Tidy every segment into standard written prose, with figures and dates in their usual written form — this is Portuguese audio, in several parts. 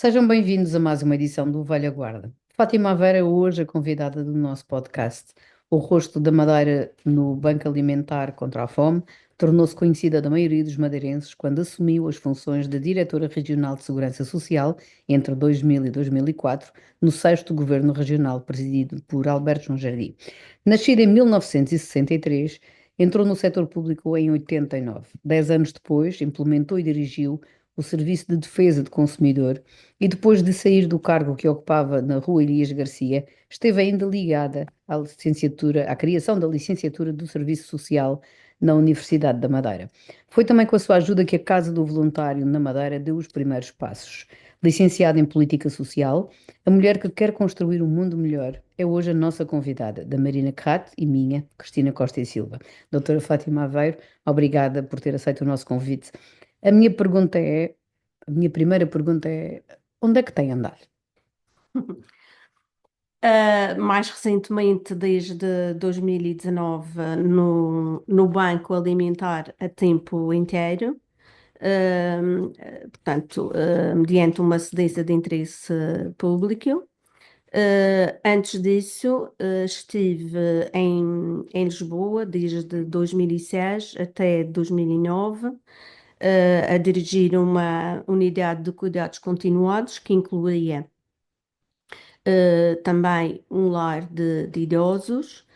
Sejam bem-vindos a mais uma edição do Velha Guarda. Fátima Aveira é hoje a convidada do nosso podcast. O rosto da Madeira no Banco Alimentar contra a Fome tornou-se conhecida da maioria dos madeirenses quando assumiu as funções de Diretora Regional de Segurança Social entre 2000 e 2004, no sexto Governo Regional presidido por Alberto João Jardim. Nascida em 1963, entrou no setor público em 89. 10 anos depois, implementou e dirigiu o Serviço de Defesa do Consumidor e depois de sair do cargo que ocupava na Rua Elias Garcia, esteve ainda ligada à licenciatura, à criação da licenciatura do Serviço Social na Universidade da Madeira. Foi também com a sua ajuda que a Casa do Voluntário na Madeira deu os primeiros passos. Licenciada em Política Social, a mulher que quer construir um mundo melhor é hoje a nossa convidada, da Marina Carrate e minha, Cristina Costa e Silva. Doutora Fátima Aveiro, obrigada por ter aceito o nosso convite. A minha pergunta é, a minha primeira pergunta é, onde é que tem andado? Mais recentemente, desde 2019, no Banco Alimentar a tempo inteiro, portanto, mediante uma cedência de interesse público. Antes disso, estive em Lisboa desde 2006 até 2009, a dirigir uma unidade de cuidados continuados que incluía também um lar de idosos,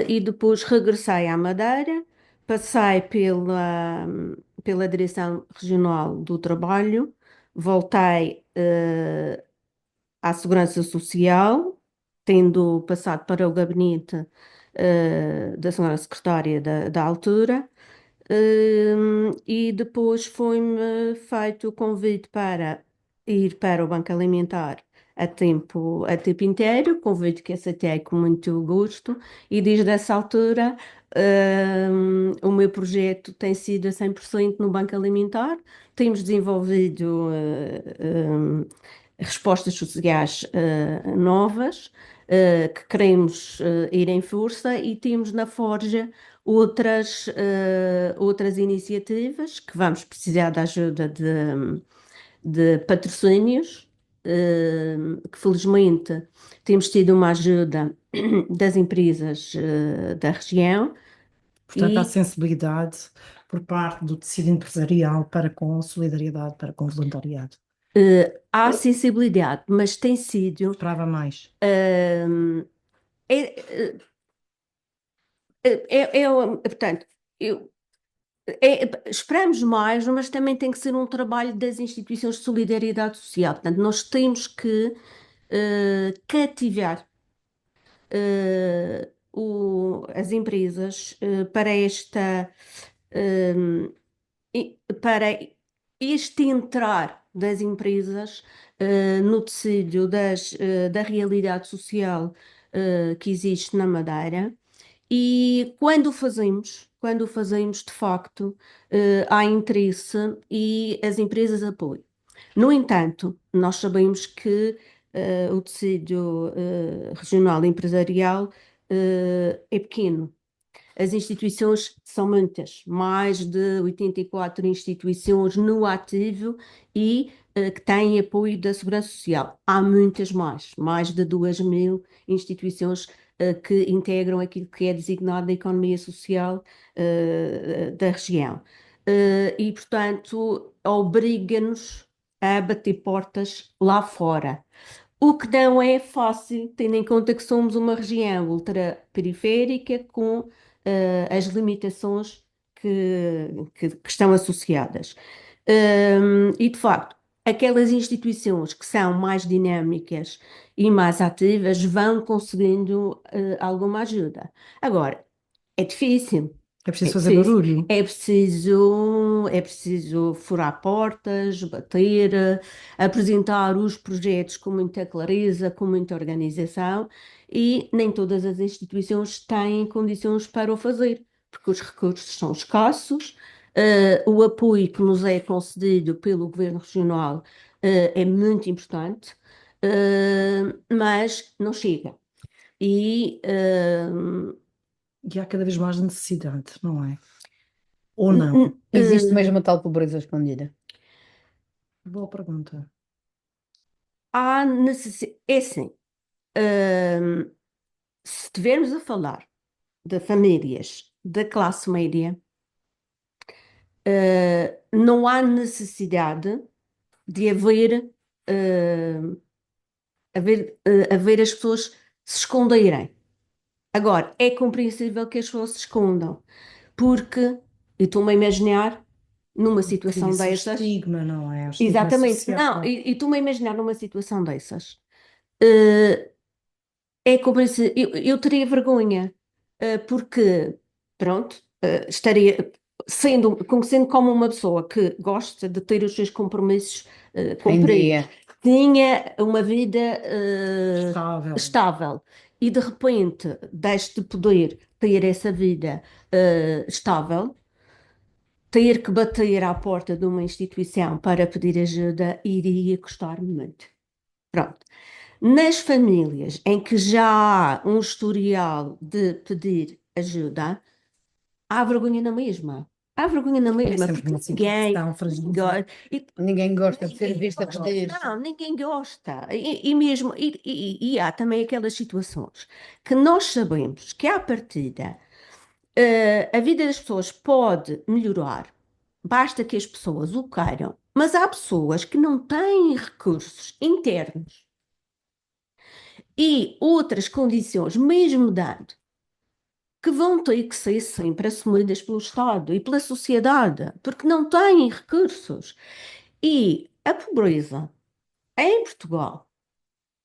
e depois regressei à Madeira, passei pela Direção Regional do Trabalho, voltei à Segurança Social, tendo passado para o gabinete da senhora secretária da altura. E depois foi-me feito o convite para ir para o Banco Alimentar a tempo inteiro, convite que aceitei com muito gosto, e desde essa altura, o meu projeto tem sido a 100% no Banco Alimentar. Temos desenvolvido respostas sociais novas, que queremos ir em força, e temos na Forja outras iniciativas que vamos precisar da ajuda de patrocínios, que felizmente temos tido uma ajuda das empresas da região. Portanto, há E sensibilidade por parte do tecido empresarial para com a solidariedade, para com o voluntariado. há sensibilidade, mas tem sido. Esperava mais. hum, é, portanto, eu, esperamos mais, mas também tem que ser um trabalho das instituições de solidariedade social. Portanto, nós temos que cativar as empresas para para este entrar das empresas no tecido da realidade social que existe na Madeira. E quando o fazemos, de facto, há interesse e as empresas apoiam. No entanto, nós sabemos que o tecido regional empresarial é pequeno. As instituições são muitas, mais de 84 instituições no ativo e que têm apoio da Segurança Social. Há muitas mais de 2.000 instituições que integram aquilo que é designado a economia social da região. E, portanto, obriga-nos a bater portas lá fora. O que não é fácil, tendo em conta que somos uma região ultraperiférica com as limitações que estão associadas. E, de facto, aquelas instituições que são mais dinâmicas e mais ativas vão conseguindo alguma ajuda. Agora, é difícil. É É preciso fazer difícil. barulho. É preciso furar portas, bater, apresentar os projetos com muita clareza, com muita organização, e nem todas as instituições têm condições para o fazer, porque os recursos são escassos, o apoio que nos é concedido pelo Governo Regional, é muito importante, mas não chega. E, E há cada vez mais necessidade, não é? Ou n- não? n- Existe mesmo a tal pobreza escondida? Boa pergunta. há necessidade. É assim, hum, se estivermos a falar de famílias da classe média, não há necessidade de haver as pessoas se esconderem. Agora, é compreensível que as pessoas se escondam, porque eu estou-me a imaginar numa situação Cria-se o dessas. estigma, não é? O estigma Exatamente, não, social. e estou-me a imaginar numa situação dessas. Eh, É compreensível, eu teria vergonha, porque, pronto, estaria conhecendo como uma pessoa que gosta de ter os seus compromissos, Em cumpridos, dia. que tinha uma vida, Estável. estável, e de repente deixe de poder ter essa vida, estável, ter que bater à porta de uma instituição para pedir ajuda iria custar-me muito. Pronto. Nas famílias em que já há um historial de pedir ajuda, há vergonha na mesma. Há vergonha na É mesma, sempre porque uma situação fragilizada. Ninguém gosta de ser vista a vestir. não, ninguém gosta. E mesmo, e há também aquelas situações que nós sabemos que à partida, a vida das pessoas pode melhorar, basta que as pessoas o queiram, mas há pessoas que não têm recursos internos e outras condições, mesmo dando, que vão ter que ser sempre assumidas pelo Estado e pela sociedade, porque não têm recursos. E a pobreza em Portugal,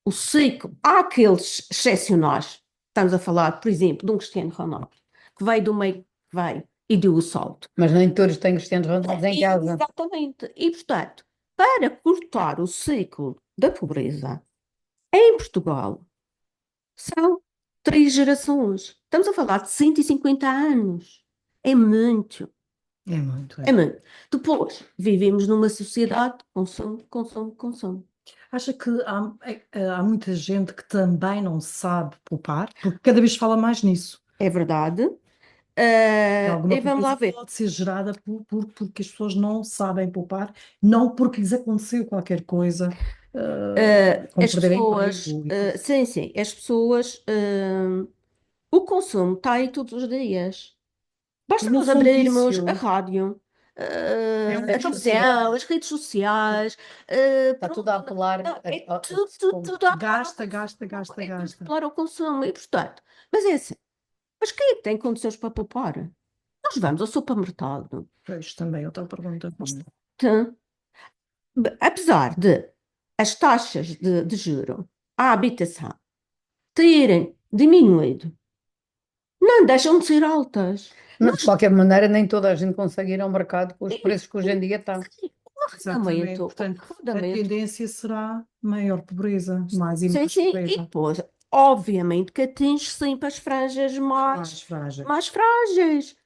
o ciclo, há aqueles excepcionais, estamos a falar, por exemplo, de um Cristiano Ronaldo, que veio do meio que veio e deu o salto. Mas nem todos têm Cristianos Ronaldos em casa. Exatamente. E, portanto, para cortar o ciclo da pobreza em Portugal, são 3 gerações. Estamos a falar de 150 anos. É muito, É muito, é é. muito. Depois, vivemos numa sociedade de consumo, consumo, consumo. Acha que há muita gente que também não sabe poupar? Porque cada vez se fala mais nisso. É verdade. E alguma E vamos lá pobreza ver. pode ser gerada porque as pessoas não sabem poupar, não porque lhes aconteceu qualquer coisa, como As perder pessoas, emprego e coisas. sim, sim, as pessoas, o consumo está aí todos os dias. Basta No nós abrirmos a funtício, rádio, é a uma sociedade televisão, as redes sociais, Está pronto, tudo a apelar não, é a tudo, esse tudo, ponto. tudo a apelar ao gasta, gasta, consumo, gasta, é tudo a gasta. apelar ao consumo, e portanto, mas é assim, mas quem é que tem condições para poupar? Nós vamos ao supermercado, Pois também é outra pergunta. tá? Apesar de as taxas de juro à habitação terem diminuído, não deixam de ser altas. Mas, de qualquer maneira, nem toda a gente consegue ir ao mercado com os preços que hoje em dia estão. O Exatamente. arrendamento, Portanto, o a arrendamento, tendência será maior pobreza, mais e sim, mais sim, e pobreza, depois, obviamente que atinge sempre as franjas mais frágil. mais frágeis.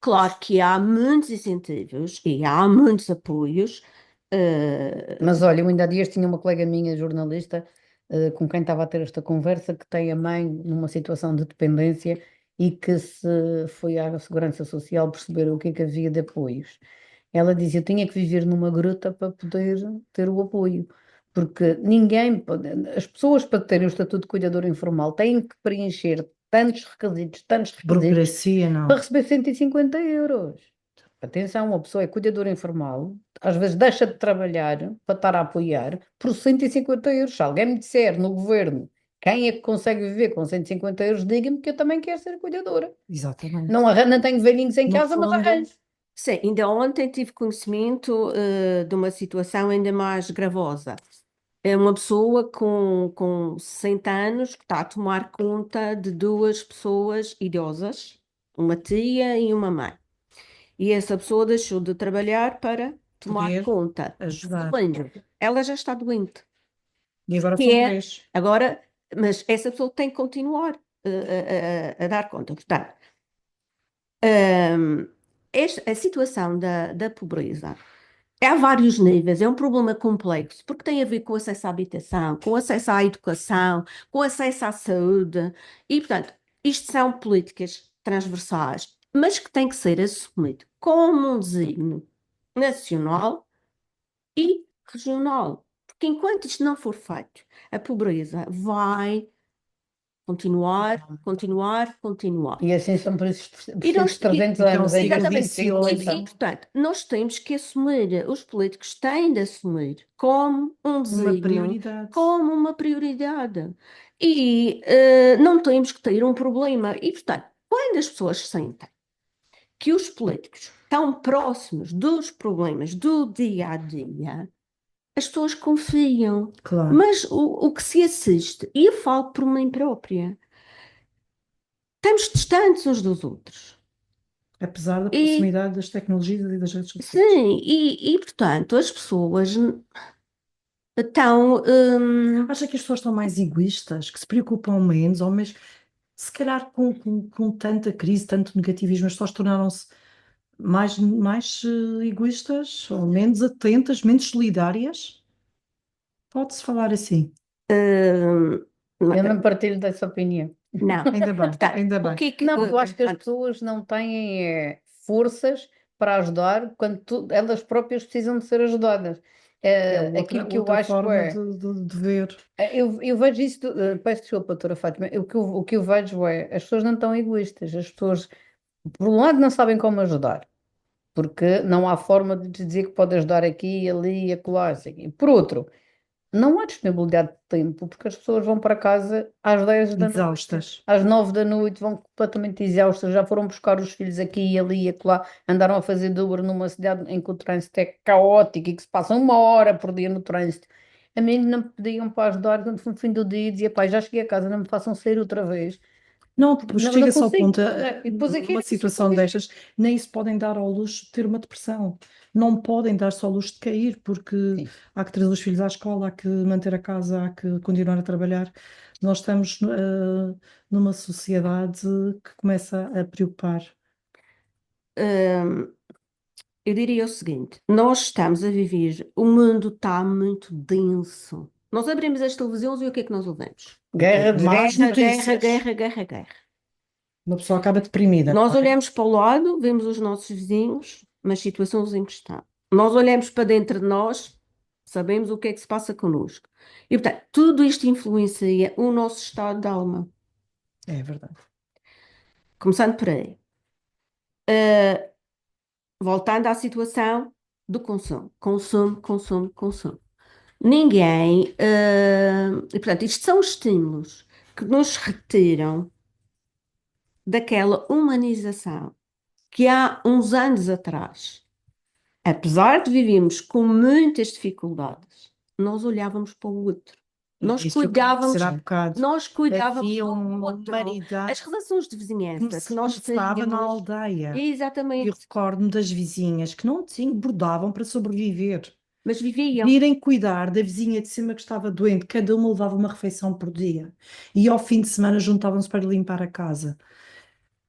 Claro que há muitos incentivos e há muitos apoios. Mas olha, eu ainda há dias tinha uma colega minha, jornalista, com quem estava a ter esta conversa, que tem a mãe numa situação de dependência e que se foi à Segurança Social perceber o que é que havia de apoios. Ela dizia, eu tinha que viver numa gruta para poder ter o apoio, porque as pessoas para terem o estatuto de cuidador informal têm que preencher tantos requisitos, Burocracia, para não. receber 150 euros. Atenção, uma pessoa é cuidadora informal, às vezes deixa de trabalhar para estar a apoiar por 150 euros. Se alguém me disser no governo quem é que consegue viver com 150 euros, diga-me que eu também quero ser cuidadora. Exatamente. Não tenho velhinhos em No casa, mas fundo, arranjo. Sim, ainda ontem tive conhecimento, de uma situação ainda mais gravosa. É uma pessoa com 60 anos que está a tomar conta de duas pessoas idosas, uma tia e uma mãe. E essa pessoa deixou de trabalhar para tomar poder conta. ajudar. Doente. Ela já está doente. E agora Que são é três. agora, mas essa pessoa tem que continuar, a dar conta. Portanto, a situação da pobreza há vários níveis, é um problema complexo, porque tem a ver com acesso à habitação, com acesso à educação, com acesso à saúde, e, portanto, isto são políticas transversais, mas que têm que ser assumido como um desígnio nacional e regional. Porque enquanto isto não for feito, a pobreza vai continuar, continuar, continuar. E assim são por esses E nós, 300 então, anos, aí exatamente, vicioso. e, portanto, nós temos que assumir, os políticos têm de assumir como um Uma desígnio, prioridade. como uma prioridade. E não temos que ter um problema. E, portanto, quando as pessoas sentem que os políticos estão próximos dos problemas do dia a dia, as pessoas confiam. Claro. Mas o que se assiste, e eu falo por mim própria, estamos distantes uns dos outros. Apesar da E, proximidade das tecnologias e das redes sociais. sim, portanto, as pessoas estão. Acha que as pessoas estão mais egoístas, que se preocupam menos, ou mesmo, se calhar com tanta crise, tanto negativismo, as pessoas tornaram-se mais egoístas, ou menos atentas, menos solidárias? Pode-se falar assim. hum, Eu não partilho dessa opinião. não. Ainda bem, Portanto, ainda o bem. que é que. Não, porque eu acho que as portanto, pessoas não têm forças para ajudar quando elas próprias precisam de ser ajudadas. É Aquilo que eu outra acho que forma de ver. eu vejo isso, peço desculpa, doutora Fátima, o que eu vejo as pessoas não estão egoístas, as pessoas, por um lado, não sabem como ajudar, porque não há forma de te dizer que pode ajudar aqui, ali e acolá, assim. Por outro, não há disponibilidade de tempo, porque as pessoas vão para casa às 10 da noite, Exaustas. às 9 da noite, vão completamente exaustas, já foram buscar os filhos aqui e ali e acolá, andaram a fazer de Uber numa cidade em que o trânsito é caótico e que se passa 1 hora por dia no trânsito. A mim não me pediam para ajudar quando foi no fim do dia e dizia, pai, já cheguei a casa, não me façam sair outra vez. Não, depois Não, não chega-se ao consigo. ponto, E depois aqui numa situação destas, nem se podem dar ao luxo de ter uma depressão. Não podem dar-se ao luxo de cair, porque sim. há que trazer os filhos à escola, há que manter a casa, há que continuar a trabalhar. Nós estamos, numa sociedade que começa a preocupar. hum, eu diria o seguinte: nós estamos a viver, o mundo está muito denso. Nós abrimos as televisões e o que é que nós ouvimos? Guerra de Más Guerra, guerra, notícias. guerra, guerra, guerra. Uma pessoa acaba deprimida, Nós não é? olhamos para o lado, vemos os nossos vizinhos, nas situações em que estão. Nós olhamos para dentro de nós, sabemos o que é que se passa connosco. E, portanto, tudo isto influencia o nosso estado de alma. É verdade. Começando por aí. Uh, voltando à situação do consumo. Consumo, consumo, consumo. Ninguém. E, portanto, isto são estímulos que nos retiram daquela humanização que há uns anos atrás, apesar de vivermos com muitas dificuldades, nós olhávamos para o outro. Nós Isso que eu queria dizer cuidávamos, há bocado. nós cuidávamos Havia do uma outro. humanidade As relações de que vizinhança que nós começava na tínhamos, aldeia. Eu exatamente, recordo-me das vizinhas que não tinham, bordavam para sobreviver. mas viviam. Irem cuidar da vizinha de cima que estava doente, cada uma levava uma refeição por dia. E ao fim de semana juntavam-se para limpar a casa.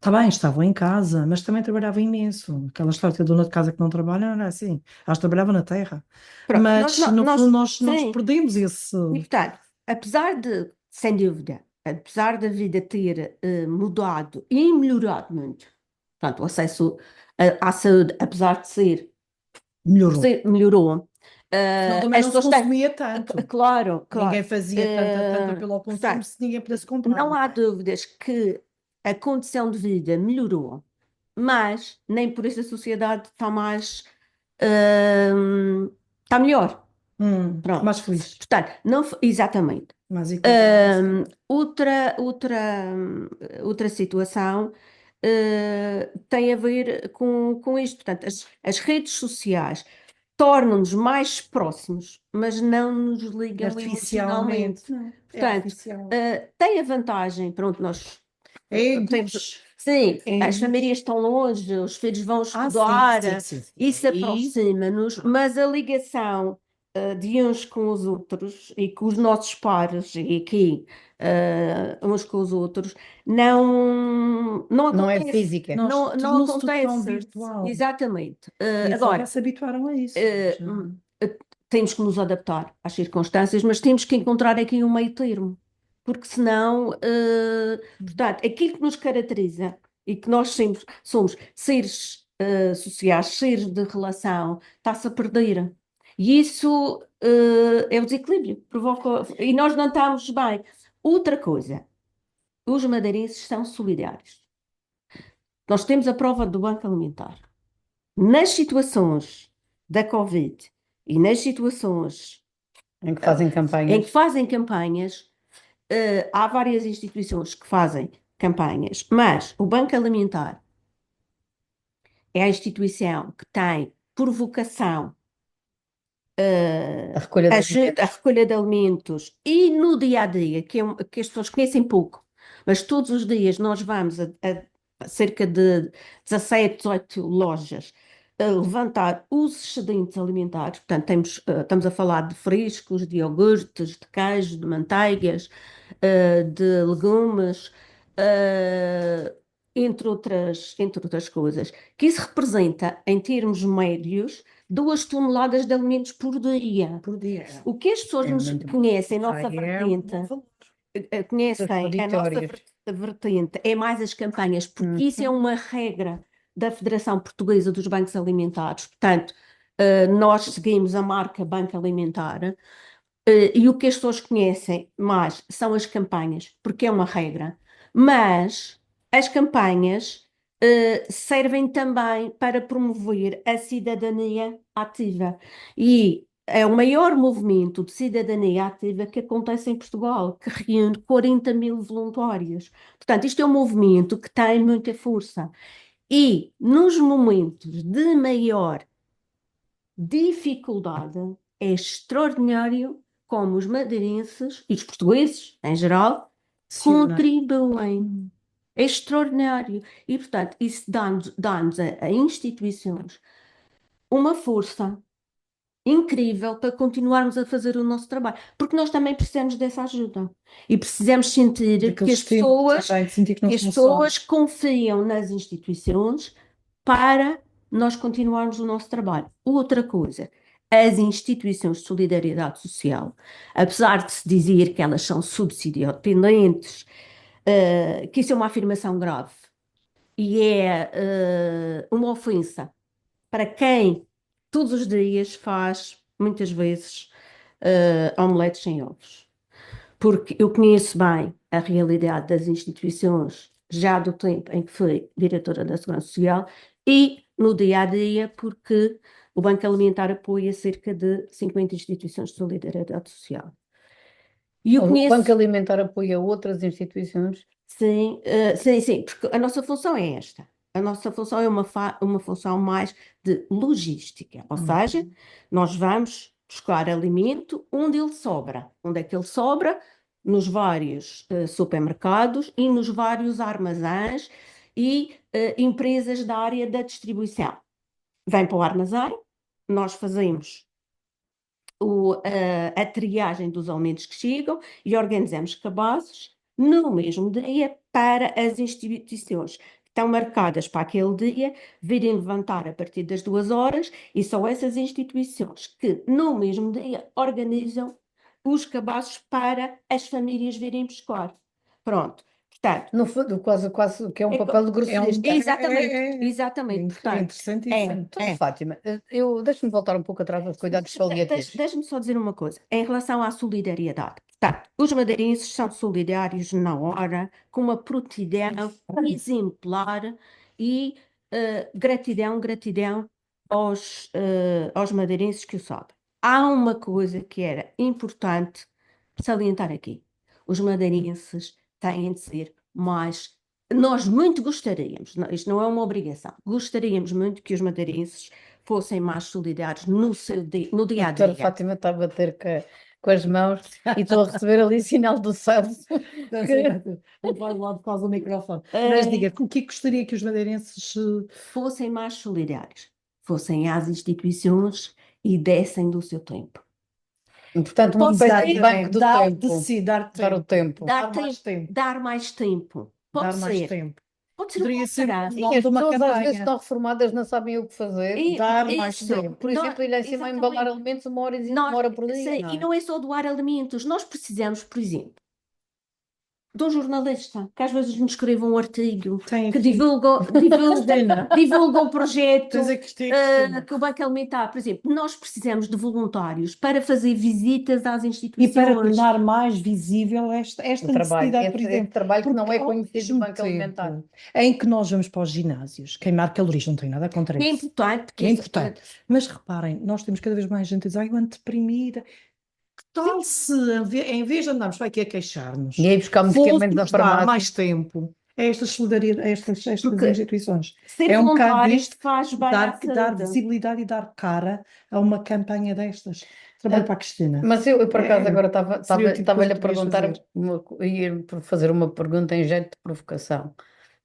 Está bem, estavam em casa, mas também trabalhavam imenso. Aquela história de dona de casa que não trabalha não era assim. Elas trabalhavam na terra. Pronto, Mas, no fundo, nós sim, perdemos esse. e portanto, apesar de, sem dúvida, apesar da vida ter mudado e melhorado muito, portanto, o acesso à saúde, apesar de Melhorou. melhorou, Senão também as não se pessoas têm, consumia tanto. claro, claro, Ninguém fazia tanta apelo ao consumo portanto, se ninguém pudesse comprar. não há dúvidas que a condição de vida melhorou, mas nem por isso a sociedade está mais, está melhor. Pronto. Mais feliz, Portanto, não, exatamente. mais equilibrado. Outra situação tem a ver com isto. Portanto, as redes sociais tornam-nos mais próximos, mas não nos ligam emocionalmente. Artificialmente. Não, é Portanto, artificial. tem a vantagem, pronto, nós temos, Egos. sim, as Egos. famílias estão longe, os filhos vão Sim, estudar, sim. isso aproxima-nos, mas a ligação de uns com os outros e com os nossos pares e aqui uns com os outros não Não é acontece. física. Não Tornou-se tudo tão acontece. virtual. Exatamente. E Agora, já se habituaram a isso. temos que nos adaptar às circunstâncias, mas temos que encontrar aqui um meio termo, porque senão, portanto, aquilo que nos caracteriza e que nós sempre somos seres sociais, seres de relação, está-se a perder. E isso é o desequilíbrio, provoca, e nós não estamos bem. Outra coisa, os madeirenses são solidários. Nós temos a prova do Banco Alimentar. Nas situações da Covid e nas situações Em que fazem em campanhas. que fazem campanhas, há várias instituições que fazem campanhas, mas o Banco Alimentar é a instituição que tem por vocação A recolha de a alimentos. recolha de alimentos e no dia a dia, que as pessoas conhecem pouco, mas todos os dias nós vamos a cerca de 17, 18 lojas a levantar os excedentes alimentares. Portanto, estamos a falar de frescos, de iogurtes, de queijo, de manteigas, de legumes, eh, entre outras coisas, que isso representa, em termos médios, 2 toneladas de alimentos por dia. Por dia. O que as pessoas É nos muito conhecem, a Já nossa é um vertente, bom valor. conhecem a nossa Contraditórios. vertente, é mais as campanhas, porque isso é uma regra da Federação Portuguesa dos Bancos Alimentares. Portanto, nós seguimos a marca Banco Alimentar, e o que as pessoas conhecem mais são as campanhas, porque é uma regra. Mas as campanhas servem também para promover a cidadania ativa. E é o maior movimento de cidadania ativa que acontece em Portugal, que reúne 40 mil voluntários. Portanto, isto é um movimento que tem muita força. E nos momentos de maior dificuldade, é extraordinário como os madeirenses e os portugueses, em geral, contribuem. É extraordinário. E, portanto, isso dá-nos a instituições uma força incrível para continuarmos a fazer o nosso trabalho, porque nós também precisamos dessa ajuda e precisamos sentir que Daquele as sustento pessoas, também, de sentir que que não as são só. pessoas confiam nas instituições para nós continuarmos o nosso trabalho. Outra coisa, as instituições de solidariedade social, apesar de se dizer que elas são subsidiodependentes, que isso é uma afirmação grave e é uma ofensa para quem todos os dias faz, muitas vezes, omeletes sem ovos. Porque eu conheço bem a realidade das instituições já do tempo em que fui diretora da Segurança Social e no dia a dia, porque o Banco Alimentar apoia cerca de 50 instituições de solidariedade social. E eu O Banco conheço, Alimentar apoia outras instituições. sim, sim, porque a nossa função é esta. A nossa função é uma função mais de logística, ou seja, nós vamos buscar alimento onde ele sobra. Onde é que ele sobra? Nos vários supermercados e nos vários armazéns e empresas da área da distribuição. Vem para o armazém, nós fazemos a triagem dos alimentos que chegam e organizamos cabazes no mesmo dia para as instituições que estão marcadas para aquele dia virem levantar a partir das 2 horas e são essas instituições que no mesmo dia organizam os cabazes para as famílias virem buscar. Pronto. Portanto, No fundo, quase que é um é papel de É um, grosseirista. exatamente, exatamente. Portanto, interessantíssimo. Então, Fátima, deixa-me voltar um pouco atrás aos cuidados paliativos. Deixa-me só dizer uma coisa, em relação à solidariedade. Portanto, os madeirenses são solidários na hora, com uma prontidão exemplar e gratidão aos madeirenses que o sabem. Há uma coisa que era importante salientar aqui. Os madeirenses têm de ser mais. Nós muito gostaríamos, isto não é uma obrigação, gostaríamos muito que os madeirenses fossem mais solidários no dia A a doutora dia. Fátima está a bater com as mãos e estou a receber ali sinal do Celso. Não faz lá por causa do microfone. Mas diga, o que gostaria que os madeirenses Fossem mais solidários, fossem às instituições e dessem do seu tempo. Portanto, uma Pode espécie de ser, banco do dar tempo. de si, dar Dar o tempo. Dar mais tempo. dar mais tempo. Pode Dar mais ser. tempo. Pode ser Poderia uma ser carada. Sim, nome as de uma pessoas às vezes campanha. estão reformadas, não sabem o que fazer. Dar mais Isso. tempo. Por exemplo, ir lá em cima a embalar Exatamente. alimentos uma hora por dia. Sim, Não e é? não é só doar alimentos. Nós precisamos, por exemplo, de um jornalista, que às vezes nos escreve um artigo, Tem que aqui. Cristina, divulga um projeto tens a Cristina. que o Banco Alimentar, por exemplo, nós precisamos de voluntários para fazer visitas às E para instituições. tornar mais visível esta O trabalho, necessidade, por esse exemplo. trabalho que não Porque é ao conhecido do mesmo Banco Alimentar. tempo em que nós vamos para os ginásios, queimar calorias, não tenho nada contra É isso. importante que É importante. Mas reparem, nós temos cada vez mais gente a dizer, ai, eu ando deprimida. Que tal se, em vez de andarmos para aqui a queixar-nos, E aí buscar medicamentos na fôssemos dar farmácia. mais tempo a estas solidariedade, a estas Porque instituições? ser É um bocado voluntário isto, faz bem à dar saúde. visibilidade e dar cara a uma campanha destas. Trabalho para a Cristina. Mas eu por acaso agora Seria o tipo de coisa estava-lhe a que podias perguntar, fazer. ia fazer uma pergunta em jeito de provocação.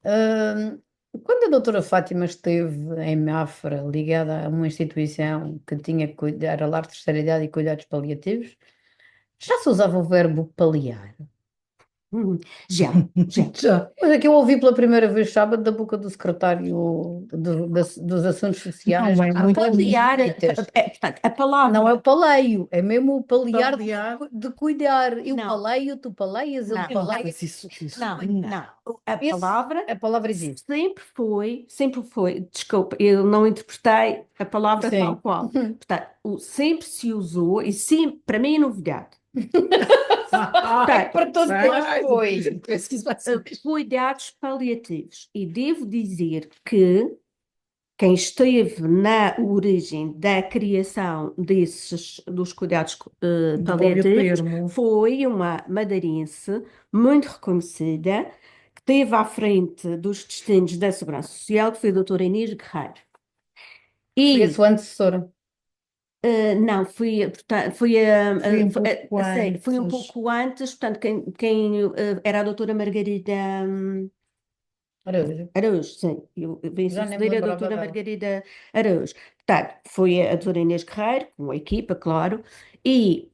Hum, Quando a doutora Fátima esteve em Mafra, ligada a uma instituição que tinha que cuidar, era lar de terceira idade e cuidados paliativos, já se usava o verbo paliar? Já. Já. Mas é que eu ouvi pela primeira vez sábado da boca do secretário dos Assuntos Sociais. Não é muito Paliar, portanto, a palavra. Não é o paleio, é mesmo o palear Paliar. de cuidar. Eu Não. paleio, tu paleias, ele Não. Eu não paleia. faço isso. Não, A A palavra existe. sempre foi, desculpa, eu não interpretei a palavra Sim. tal qual. Portanto, sempre se usou e sempre, para mim é novidade. Para todos nós foi. Cuidados paliativos. E devo dizer que quem esteve na origem da criação dos cuidados paliativos foi uma madeirense muito reconhecida, que esteve à frente dos destinos da Segurança Social, que foi a doutora Inês Guerreiro. Foi a sua antecessora. Não, portanto, foi um pouco antes, portanto, quem era a doutora Margarida Araújo, sim, eu vim Já nem me suceder a lembrava doutora dela. Margarida Araújo. Portanto, foi a doutora Inês Guerreiro, com a equipa, claro, e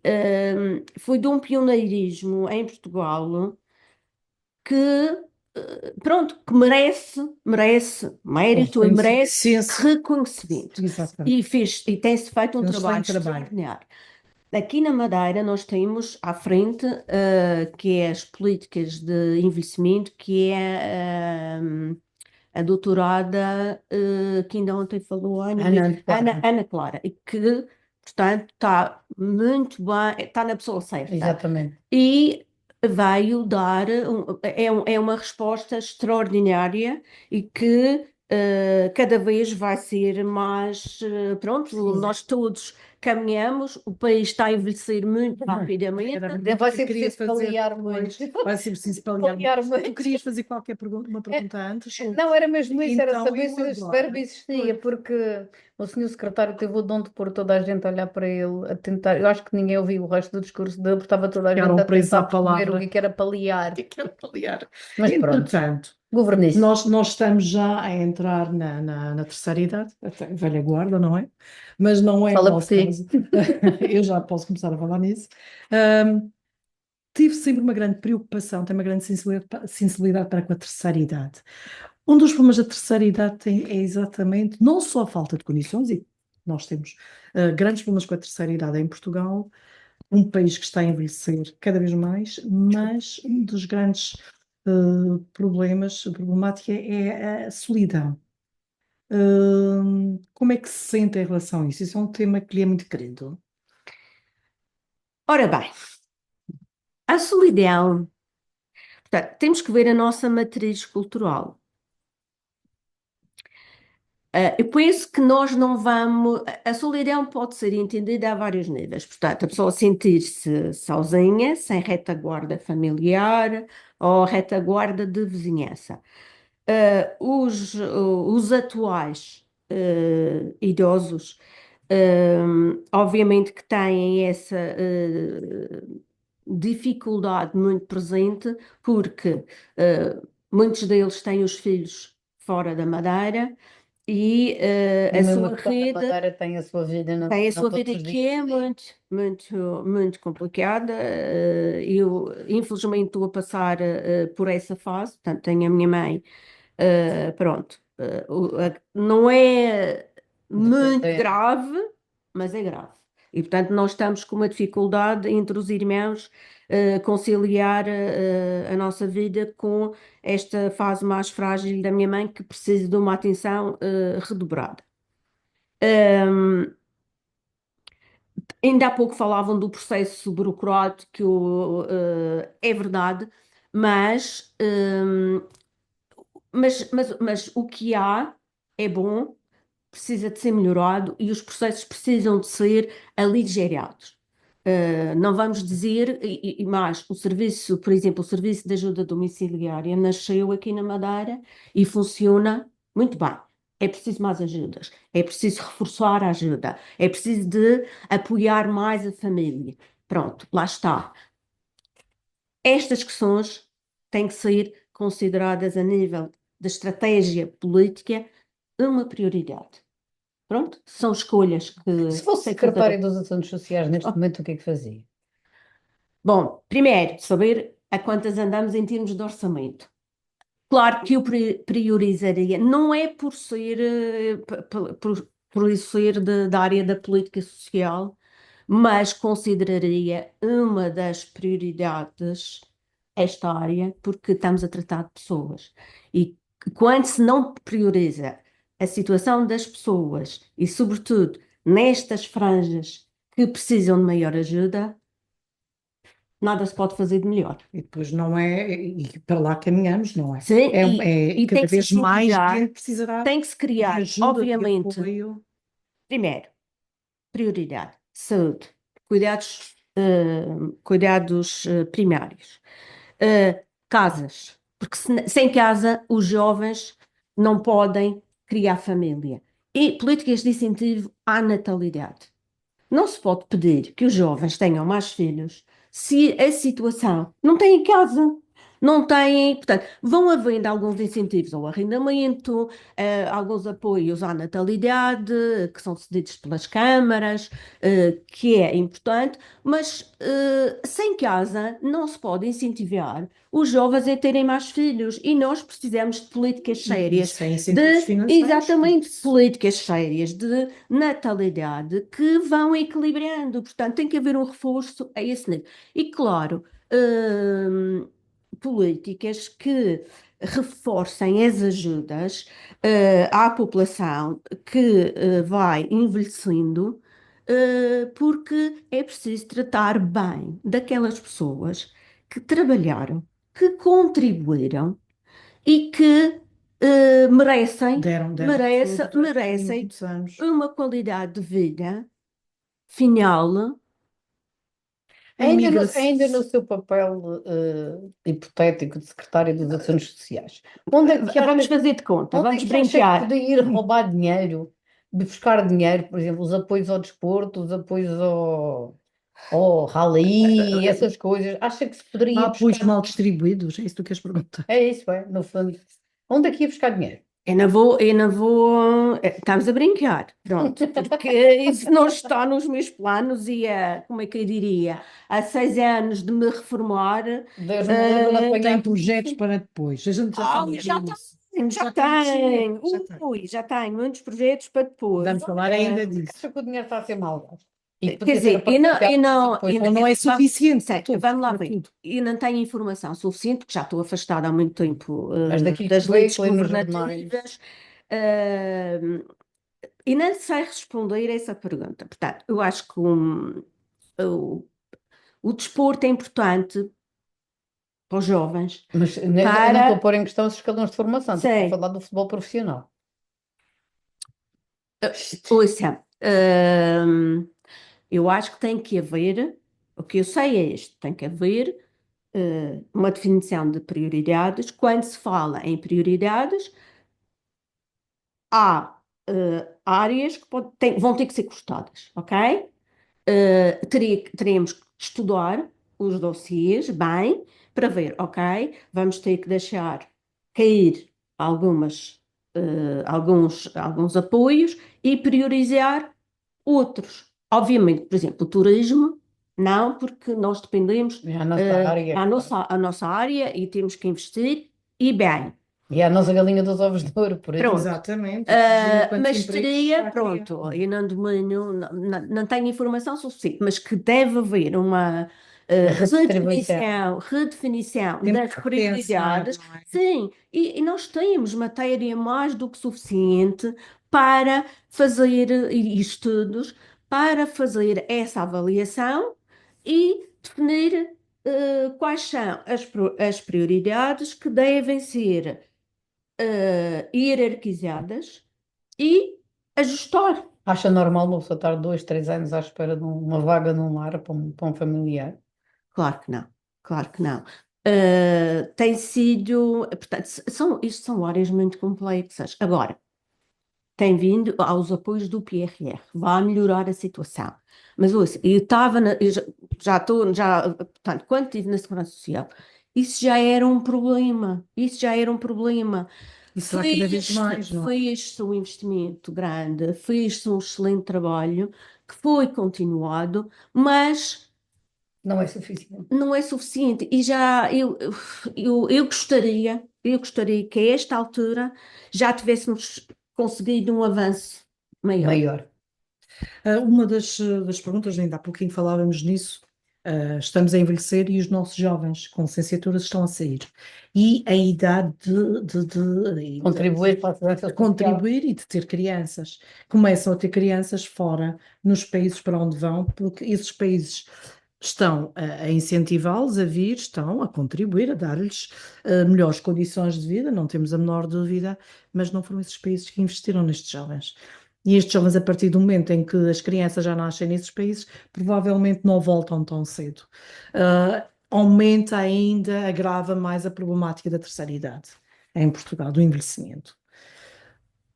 foi de um pioneirismo em Portugal que, pronto, que merece mérito e merece reconhecimento. Exatamente. E tem-se feito um Um trabalho excelente trabalho. extraordinário. Aqui na Madeira nós temos à frente que é as políticas de envelhecimento, que é a doutorada que ainda ontem falou, Ana Clara, e que, portanto, está muito bem, está na pessoa certa. Exatamente. E veio dar, é uma resposta extraordinária e que cada vez vai ser mais, pronto, nós todos caminhamos, o país está a envelhecer muito rapidamente. Vai ser preciso paliar muito. Vai ser preciso paliar muito. Tu querias fazer uma pergunta antes? Não, era mesmo isso, era Então, saber eu se este agora- verbo existia, porque o senhor secretário teve o dom de pôr toda a gente a olhar para ele, a tentar. Eu acho que ninguém ouviu o resto do discurso dele, porque estava toda a gente Ficaram a presos tentar à perceber palavra. o que era paliar. Quero paliar. Mas pronto, Entretanto, governice. nós estamos já a entrar na terceira idade, até velha guarda, não é? Mas não é o Fala por nosso ti. caso. Eu já posso começar a falar nisso. Tive sempre uma grande preocupação, tenho uma grande sensibilidade para com a terceira idade. Um dos problemas da terceira idade é exatamente não só a falta de condições, e nós temos grandes problemas com a terceira idade em Portugal, um país que está a envelhecer cada vez mais, mas um dos grandes problemática é a solidão. Como é que se sente em relação a isso? Isso é um tema que lhe é muito querido. Ora bem, a solidão, portanto, temos que ver a nossa matriz cultural. Eu penso que nós não vamos. A solidão pode ser entendida a vários níveis. Portanto, a pessoa sentir-se sozinha, sem retaguarda familiar ou retaguarda de vizinhança. Os atuais idosos, obviamente que têm essa dificuldade muito presente, porque muitos deles têm os filhos fora da Madeira e a sua rede Madeira tem a sua vida, não, tem a não sua todos vida os que dias. é muito complicada. Eu, infelizmente, estou a passar por essa fase. Portanto, tenho a minha mãe, pronto. Não é muito Dependente. grave, mas é grave. E, portanto, nós estamos com uma dificuldade entre os irmãos conciliar a nossa vida com esta fase mais frágil da minha mãe, que precisa de uma atenção redobrada. Ahm, Ainda há pouco falavam do processo burocrático, é verdade, mas, mas o que há é bom, precisa de ser melhorado e os processos precisam de ser aligerados. Não vamos dizer, e mais, o serviço, por exemplo, o serviço de ajuda domiciliária nasceu aqui na Madeira e funciona muito bem. É preciso mais ajudas, é preciso reforçar a ajuda, é preciso de apoiar mais a família. Pronto, lá está. Estas questões têm que ser consideradas a nível da estratégia política uma prioridade. Pronto, são escolhas que Se fosse têm que fazer. secretária dos Assuntos Sociais neste momento, o que é que fazia? Bom, primeiro, saber a quantas andamos em termos de orçamento. Claro que eu priorizaria, não é por ser, por isso ser da área da política social, mas consideraria uma das prioridades esta área, porque estamos a tratar de pessoas. E quando se não prioriza a situação das pessoas, e sobretudo nestas franjas que precisam de maior ajuda, nada se pode fazer de melhor. E depois não é, e para lá caminhamos, não é? Sim, É e cada tem que se vez mais criar, gente precisará tem que se de criar, ajuda, de obviamente, apoio. primeiro, prioridade, saúde, cuidados primários. Casas, porque sem casa os jovens não podem criar família. E políticas de incentivo à natalidade. Não se pode pedir que os jovens tenham mais filhos se a situação não têm casa, não têm, portanto, vão havendo alguns incentivos ao arrendamento, alguns apoios à natalidade, que são cedidos pelas câmaras, que é importante, mas sem casa não se pode incentivar os jovens a terem mais filhos e nós precisamos de políticas E sérias sem incentivos financeiros. exatamente, políticas sérias de natalidade que vão equilibrando. Portanto, tem que haver um reforço a esse nível. E, claro, políticas que reforcem as ajudas à população que vai envelhecendo, porque é preciso tratar bem daquelas pessoas que trabalharam, que contribuíram e que merecem, Deram tudo durante merecem muitos anos. uma qualidade de vida final. Ainda no seu papel hipotético de secretária dos Assuntos Sociais, onde é que Vamos acha, fazer de conta, onde é vamos que acha que brincar. podia ir roubar dinheiro, de buscar dinheiro, por exemplo, os apoios ao desporto, os apoios ao rally, essas coisas? Acha que se poderia Há ir apoios buscar? mal distribuídos, é isso que tu queres perguntar. É isso, é, no fundo. Onde é que ia buscar dinheiro? Estamos a brincar, pronto, porque isso não está nos meus planos e, como é que eu diria, há 6 anos de me reformar, Deus me livre de apanhar Tem projetos para depois. A gente já fala já disso. tenho, já Já tem, tenho, já tem. já tenho muitos projetos para depois. Vamos falar ainda disso. Acha que o dinheiro está a ser mal gasto? E que Quer podia ser dizer, aproveitado depois. Ou não é suficiente Sei, para tudo, vamos lá para ver. tudo. Eu não tenho informação suficiente, porque já estou afastada há muito tempo Mas daquilo das que vê, leis que lê nos jornais. governativas, eh, e não sei responder a essa pergunta. Portanto, eu acho que o, o desporto é importante para os jovens, Mas eu não estou a para... pôr em questão os escalões de formação, estou a Sei, falar do futebol profissional. ouça, eu acho que tem que haver, o que eu sei é isto, tem que haver uma definição de prioridades. Quando se fala em prioridades, há áreas que vão ter que ser cortadas, ok? Teríamos que estudar os dossiês bem para ver, ok, vamos ter que deixar cair alguns apoios e priorizar outros. Obviamente, por exemplo, o turismo, não, porque nós dependemos É a nossa área. a nossa área e temos que investir e bem. E é a nossa galinha dos ovos de ouro, por Pronto. exemplo. Exatamente. Imagina quantos Mas empregos teria, está a criar. pronto, eu não domino, não tenho informação suficiente, mas que deve haver uma Redistribuição. redefinição Temos das que repensar, prioridades, não é? sim, e nós temos matéria mais do que suficiente para fazer e estudos para fazer essa avaliação e definir quais são as prioridades que devem ser hierarquizadas e ajustar. Acha normal uma pessoa estar 2, 3 anos à espera de uma vaga num lar para um familiar? Claro que não, claro que não. Tem sido, portanto, isto são áreas muito complexas. Agora, tem vindo aos apoios do PRR, vai melhorar a situação. Mas ouça, eu estava, eu já estou, portanto, quando estive na Segurança Social, isso já era um problema, isso já era um problema. E será cada vez mais, não é? Fez-se um investimento grande, fez-se um excelente trabalho, que foi continuado, mas Não é suficiente. não é suficiente. E já eu gostaria que a esta altura já tivéssemos conseguido um avanço maior. Maior. Uma das perguntas, ainda há pouquinho falávamos nisso, estamos a envelhecer e os nossos jovens com licenciaturas estão a sair. E a idade Contribuir para a segurança de social. contribuir e de ter crianças. Começam a ter crianças fora, nos países para onde vão, porque esses países estão a incentivá-los a vir, estão a contribuir, a dar-lhes melhores condições de vida, não temos a menor dúvida, mas não foram esses países que investiram nestes jovens. E estes jovens, a partir do momento em que as crianças já nascem nesses países, provavelmente não voltam tão cedo. Aumenta ainda, agrava mais a problemática da terceira idade em Portugal, do envelhecimento.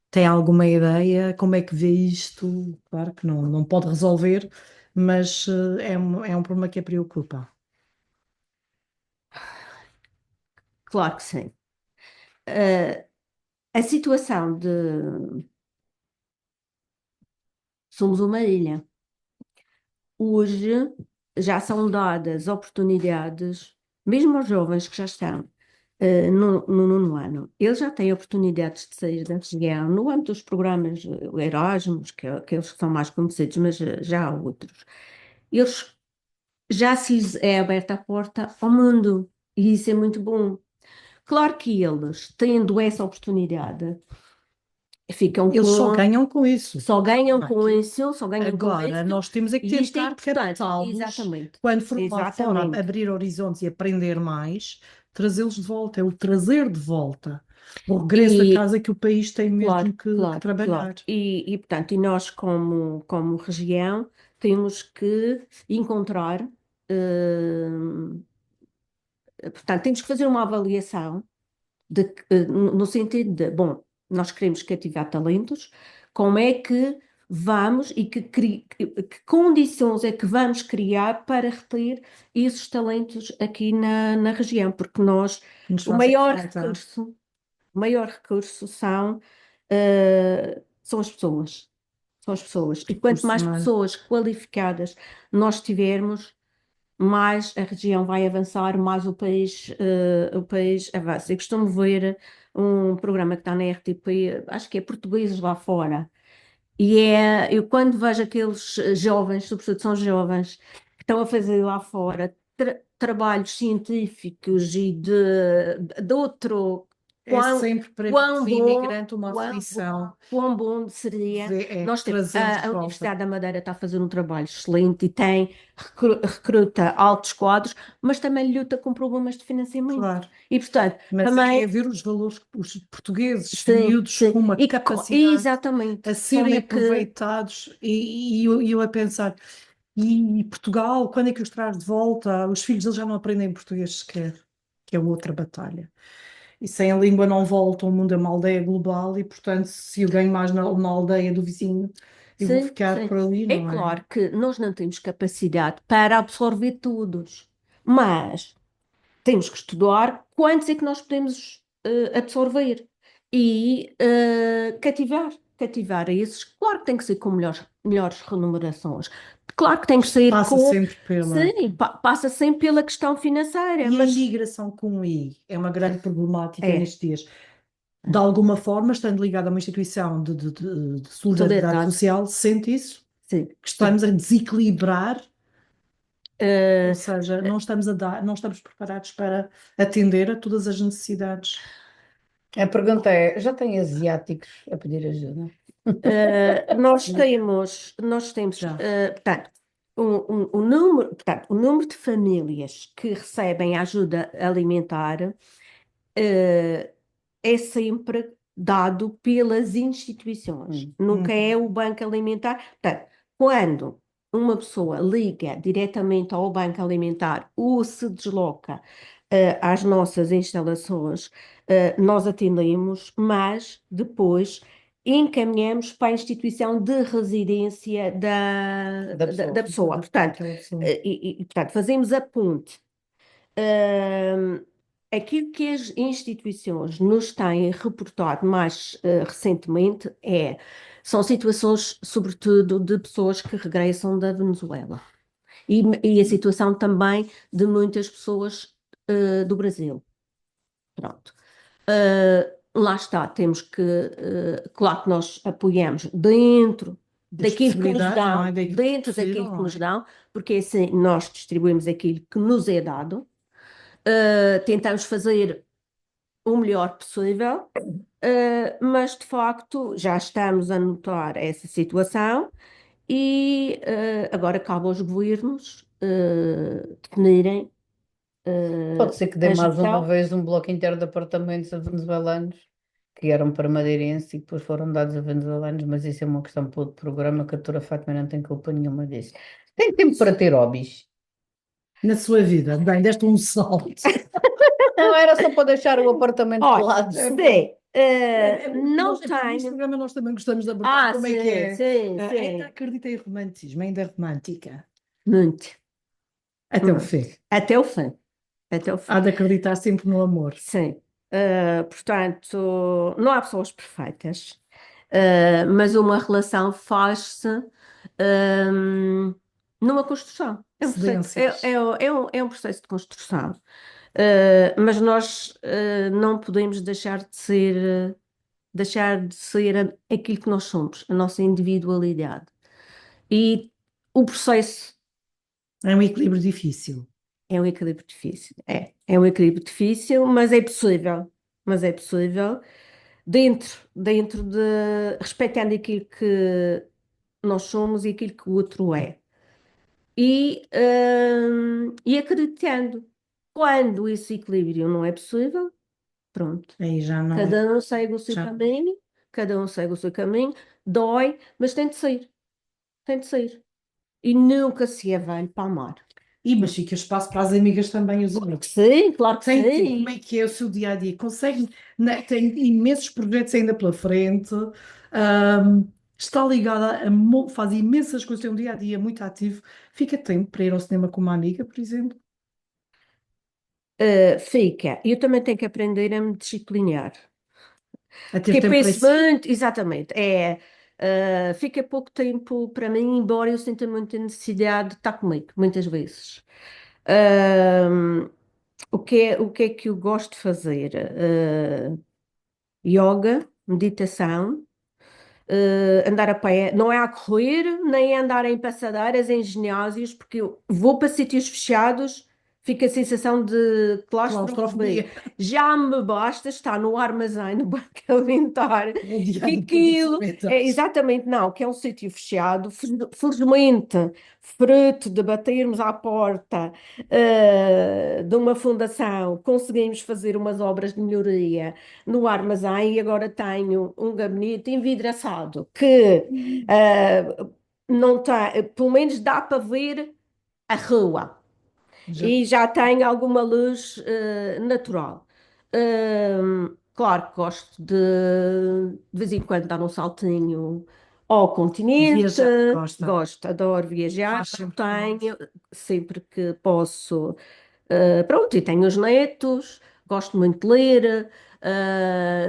Tem alguma ideia? Como é que vê isto? Claro que não pode resolver, mas é um problema que a preocupa. Claro que sim. A situação de somos uma ilha. Hoje já são dadas oportunidades, mesmo aos jovens que já estão no nono ano, eles já têm oportunidades de sair da região no âmbito dos programas Erasmus, que eles são mais conhecidos, mas já há outros. Eles já se é aberta a porta ao mundo e isso é muito bom. Claro que eles, tendo essa oportunidade, ficam Eles só ganham com isso. só ganham Não é com que- isso, só ganham com Agora, isso. nós temos é que E isto é tentar importante, captá-los exatamente. quando foram lá fora Exatamente. abrir horizontes e aprender mais, trazê-los de volta, é o trazer de volta, o regresso a E casa que o país tem mesmo claro, que claro, trabalhar. claro. Portanto, e nós como região temos que encontrar, portanto, temos que fazer uma avaliação no sentido de, bom, nós queremos cativar talentos, como é que vamos e que condições é que vamos criar para reter esses talentos aqui na região, porque nós, Nos o fazem maior falta. recurso, o maior recurso são as pessoas. São as pessoas. E quanto Recurso mais humano. pessoas qualificadas nós tivermos, mais a região vai avançar, mais o país avança. Eu costumo ver um programa que está na RTP, acho que é Portugueses lá fora, e eu quando vejo aqueles jovens, sobretudo são jovens, que estão a fazer lá fora trabalhos científicos e de outro, É sempre para quão o bom, imigrante uma quão aflição. quão bom seria. Nós temos, Trazê-los de a volta. Universidade da Madeira está a fazer um trabalho excelente e recruta altos quadros, mas também luta com problemas de financiamento. Claro. E, portanto, Mas também. é ver os valores, os portugueses, Sim, miúdos sim. com uma E capacidade exatamente. a Como serem é que. aproveitados e eu a pensar, e Portugal, quando é que os traz de volta? Os filhos deles já não aprendem português sequer, que é outra batalha. E sem a língua não volta, o mundo é uma aldeia global e, portanto, se eu ganho mais na aldeia do vizinho, eu vou Sim, ficar sim. por ali, É não é? claro que nós não temos capacidade para absorver todos, mas temos que estudar quantos é que nós podemos absorver e cativar a esses. Claro que tem que ser com melhores remunerações. Claro que tem que ser Passa com. sempre pela. Sim, passa sempre pela questão financeira, E a mas imigração com o I é uma grande problemática é, nestes dias. De alguma forma, estando ligado a uma instituição de solidariedade Solidariedade, social, sente isso? sim, Que sim. estamos a desequilibrar, Eh, ou seja, não estamos a dar, não estamos preparados para atender a todas as necessidades. A pergunta é: já tem asiáticos a pedir ajuda? nós temos, Já. portanto, o número de famílias que recebem ajuda alimentar, eh, é sempre dado pelas instituições, nunca é o Banco Alimentar. Portanto, quando uma pessoa liga diretamente ao Banco Alimentar ou se desloca, às nossas instalações, nós atendemos, mas depois encaminhamos para a instituição de residência da, Da da, pessoa. da pessoa. Portanto, Aquela pessoa. portanto, fazemos a ponte. Ahm, Aquilo que as instituições nos têm reportado mais recentemente são situações, sobretudo, de pessoas que regressam da Venezuela e a situação também de muitas pessoas do Brasil. Pronto. Lá está, temos que, claro que nós apoiamos dentro Das daquilo que nos possibilidades, não é? dão, Daquilo dentro possível, daquilo que não nos é? dão, porque assim nós distribuímos aquilo que nos é dado. Tentamos fazer o melhor possível, mas de facto já estamos a notar essa situação e agora cabe aos governos definirem Pode ser que dê a mais uma gestão. vez um bloco inteiro de apartamentos a venezuelanos que eram para madeirenses e depois foram dados a venezuelanos, mas isso é uma questão para outro programa que a doutora Fátima não tem culpa nenhuma disso. Tem tempo para ter hobbies? Na sua vida, bem, deste um salto. Não, era só para deixar o apartamento de Olha, lado. sim, não Neste tenho. programa nós também gostamos de abordar como é que Sim, é. sim, Ainda sim. acredita em romantismo, ainda é romântica. Muito, Até o muito. fim. Até o fim. Até o fim. Há de acreditar sempre no amor. Sim. Portanto, não há pessoas perfeitas, mas uma relação faz-se, numa construção. Cedências. É um processo de construção. Mas nós não podemos deixar de ser aquilo que nós somos, a nossa individualidade. E o processo É um equilíbrio difícil. é um equilíbrio difícil. É um equilíbrio difícil, mas é possível. Mas é possível dentro de respeitando aquilo que nós somos e aquilo que o outro é. E acreditando. Quando esse equilíbrio não é possível, pronto. Aí já não é. Cada um segue o seu Já... caminho, cada um segue o seu caminho, dói, mas tem de sair. Tem de sair. E nunca se é velho para amar. E mas fica espaço para as amigas também e os amigos. Sim, claro que Como sim. é que é o seu dia a dia? Consegue, né, tem imensos projetos ainda pela frente, está ligada faz imensas coisas, tem um dia a dia muito ativo. Fica tempo para ir ao cinema com uma amiga, por exemplo, Fica. Eu também tenho que aprender a me disciplinar. a ter Porque tempo para penso si. muito, exatamente, fica pouco tempo para mim, embora eu sinta muita necessidade de estar comigo, muitas vezes. Ahm, o que é que eu gosto de fazer? Yoga, meditação, andar a pé, não é a correr, nem a andar em passadeiras, em ginásios, porque eu vou para sítios fechados, fica a sensação de claustrofobia. Claustrofobia. Já me basta estar no armazém, no banco alimentar, que Rodeado por aquilo é bicicletas. exatamente, não, que é um sítio fechado, felizmente, fruto de batermos à porta, de uma fundação, conseguimos fazer umas obras de melhoria no armazém e agora tenho um gabinete envidraçado que não tem, pelo menos dá para ver a rua Já, e já tem alguma luz natural. Claro que gosto de vez em quando dar um saltinho ao continente, viajar, gosta. gosto, adoro viajar, Faz sempre tenho, sempre que posso. Pronto, e tenho os netos, gosto muito de ler,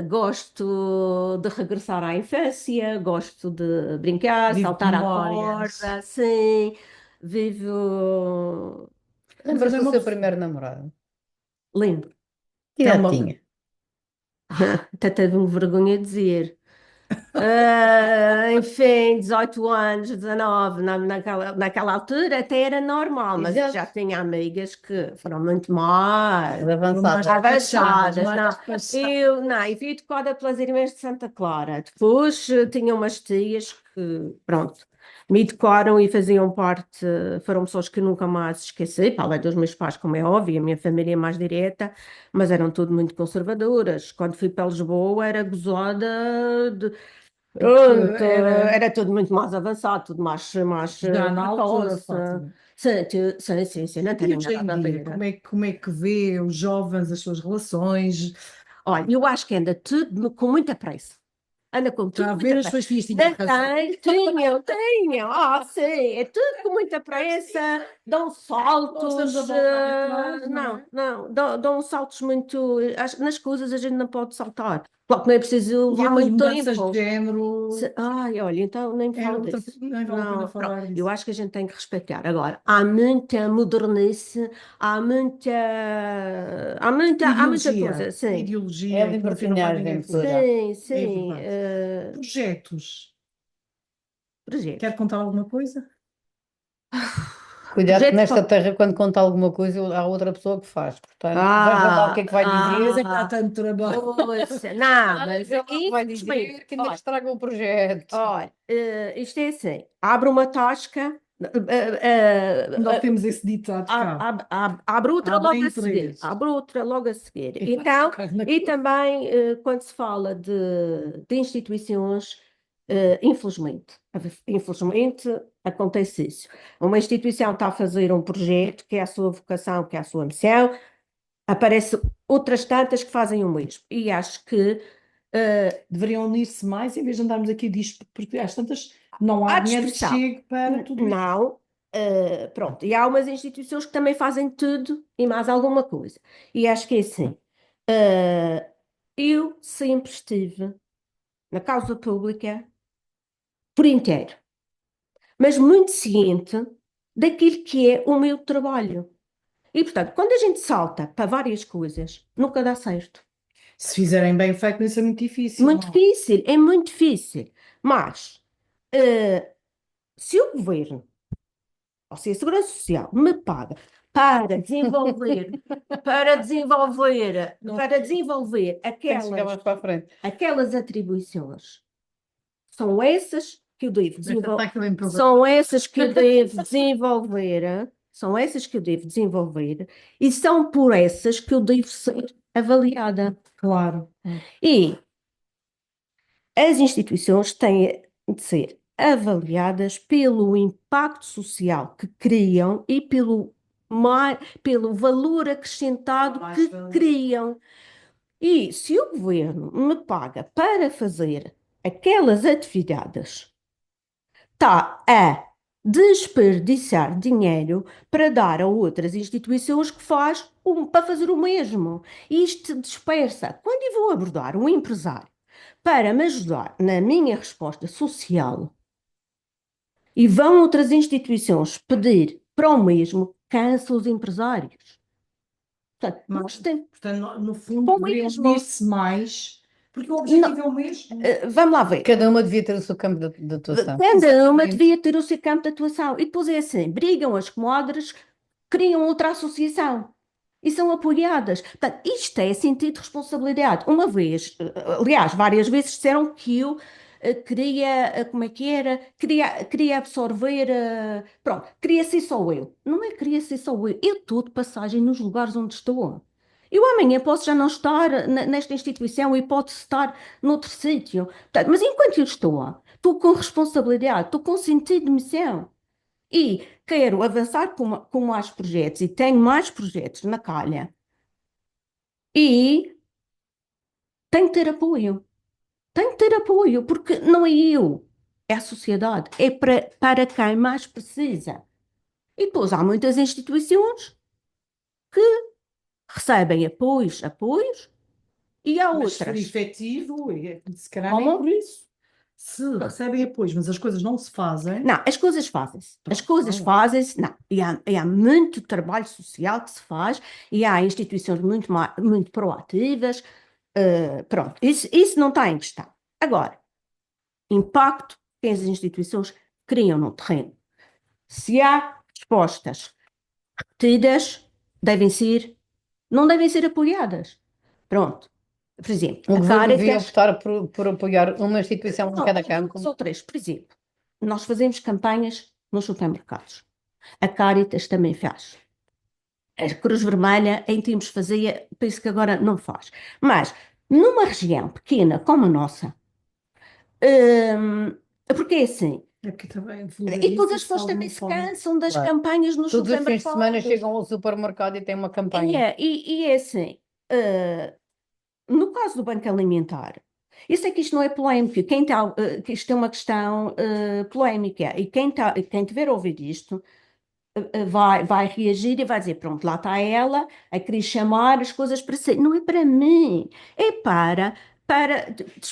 gosto de regressar à infância, gosto de brincar, vive de saltar à memórias. corda, sim, vivo. Mas Lembra-se também do uma seu pessoa. primeiro namorado? Que Tem idade uma, tinha? Até teve-me vergonha de dizer. Enfim, 18 anos, 19, naquela altura até era normal, mas Exato. já tinha amigas que foram muito mais Avançado. avançadas. mais Não, despachadas. eu fui educada pelas Irmãs de Santa Clara. Depois tinha umas tias que, pronto, me educaram e faziam parte, foram pessoas que nunca mais esqueci, para além dos meus pais, como é óbvio, a minha família é mais direta, mas eram tudo muito conservadoras. Quando fui para Lisboa era gozada pronto, era tudo muito mais avançado, tudo mais Já na altura, precoce. Fátima. Sim, não E tem hoje em nada a dia, ver. como é que vê os jovens, as suas relações? Olha, eu acho que anda tudo com muita pressa. Anda com tudo Já a com ver muita as pressa. suas filhas tinham razão. Tenham. Sim, é tudo com muita pressa. Dão Nós estamos saltos. a voltar atrás, não é? Não, dão saltos muito. Nas coisas a gente não pode saltar. Claro que não é preciso E levar as muito mudanças de tempo. género Ai, olha, então nem me é falo outra, disso. nem vale a pena Não, pronto. falar Eu disso. acho que a gente tem que respeitar. Agora, há muita modernice, há muita coisa, sim. É Ideologia, que no fim não faz libertinagem ninguém feliz. pura. Sim, É verdade. Projetos. projetos. Quer contar alguma coisa? Cuidado que Projetos nesta para... terra, quando conta alguma coisa, há outra pessoa que faz. Portanto, veja lá o que é que vai Mas dizer. é que dá tanto trabalho. Ouça, não, mas Veja lá o que vai isso, dizer, que ainda olha, estraga o projeto. olha, isto é assim, abre uma tasca, Nós temos esse ditado cá. abre outra logo Abrem a seguir, três. abre outra logo a seguir. Então, e também, quando se fala de instituições, infelizmente acontece isso. Uma instituição está a fazer um projeto que é a sua vocação, que é a sua missão, aparece outras tantas que fazem o mesmo. E acho que Deveriam unir-se mais em vez de andarmos aqui disto, porque às tantas não há há dinheiro que dispersão. chegue para tudo isso. Não, pronto. E há umas instituições que também fazem tudo e mais alguma coisa. E acho que é assim. Eu sempre estive na causa pública por inteiro, mas muito ciente daquilo que é o meu trabalho. E, portanto, quando a gente salta para várias coisas, nunca dá certo. Se fizerem bem feito, isso é muito difícil, Muito não é? difícil, é muito difícil. Mas, se o governo, ou se a Segurança Social, me paga para desenvolver, Não. para desenvolver Tem que chegar mais para a frente. aquelas atribuições, são essas que eu devo desenvolver. Está aquilo em programa. São essas que eu devo desenvolver, são essas que eu devo desenvolver e são por essas que eu devo ser avaliada. Claro. E as instituições têm de ser avaliadas pelo impacto social que criam e pelo valor acrescentado que criam. E se o governo me paga para fazer aquelas atividades, está a desperdiçar dinheiro para dar a outras instituições para fazer o mesmo. E isto dispersa. Quando eu vou abordar um empresário para me ajudar na minha resposta social e vão outras instituições pedir para o mesmo, cansa os empresários. Portanto, nós temos... Portanto, no fundo, Bom, deveriam mesmo. unir-se mais, porque o objetivo é o mesmo. Vamos lá ver. Cada uma devia ter o seu campo de atuação. Cada uma devia ter o seu campo de atuação. E depois é assim, brigam as comadres, criam outra associação e são apoiadas. Portanto, isto é sentido de responsabilidade. Uma vez, aliás, várias vezes disseram que eu queria, como é que era? Queria absorver, pronto, queria ser só eu. Não é queria ser só eu. Eu estou de passagem nos lugares onde estou. Eu amanhã posso já não estar nesta instituição e posso estar noutro sítio. Portanto, mas enquanto eu estou com responsabilidade, estou com sentido de missão e quero avançar com mais projetos e tenho mais projetos na calha e tenho que ter apoio. Tenho que ter apoio, porque não é eu, é a sociedade, é para quem mais precisa. E depois há muitas instituições que recebem apoios, e há Mas se for outras. efetivo, se calhar Como? nem por isso. Se recebem apoios, mas as coisas não se fazem. Não, as coisas fazem-se. As coisas Não. fazem-se, não. E há muito trabalho social que se faz, e há instituições muito proativas. Pronto, isso não está em questão. Agora, impacto que as instituições criam no terreno. Se há respostas repetidas, não devem ser apoiadas. Pronto. Por exemplo, O a governo devia Caritas. optar por apoiar uma instituição em Não, cada olha, campo. duas ou três, por exemplo. Nós fazemos campanhas nos supermercados. A Caritas também faz. A Cruz Vermelha, em tempos fazia, penso que agora não faz. Mas, numa região pequena como a nossa, porque é assim, É porque também e depois as vulgariza-se de pessoas também alguma se forma. cansam das Claro. campanhas nos Todos os fins de semana supermercados. chegam ao supermercado e têm uma campanha. E é assim, no caso do Banco Alimentar, eu sei que isto não é polémico, que isto é uma questão polémica, e quem tiver ouvido isto vai reagir e vai dizer, pronto, lá está ela a querer chamar as coisas para si. Não é para mim, é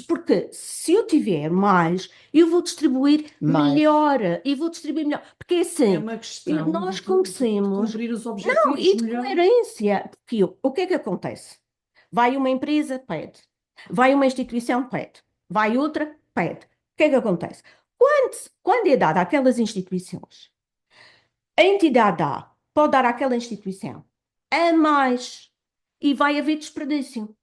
porque se eu tiver mais, eu vou distribuir Mais. melhor, e vou distribuir melhor, porque É assim, uma questão nós de conhecemos, cumprir os não, objetivos e de melhor. coerência, porque o que é que acontece? Vai uma empresa, pede, vai uma instituição, pede, vai outra, pede. O que é que acontece? Quando é dada àquelas instituições, a entidade pode dar àquela instituição a mais e vai haver desperdício.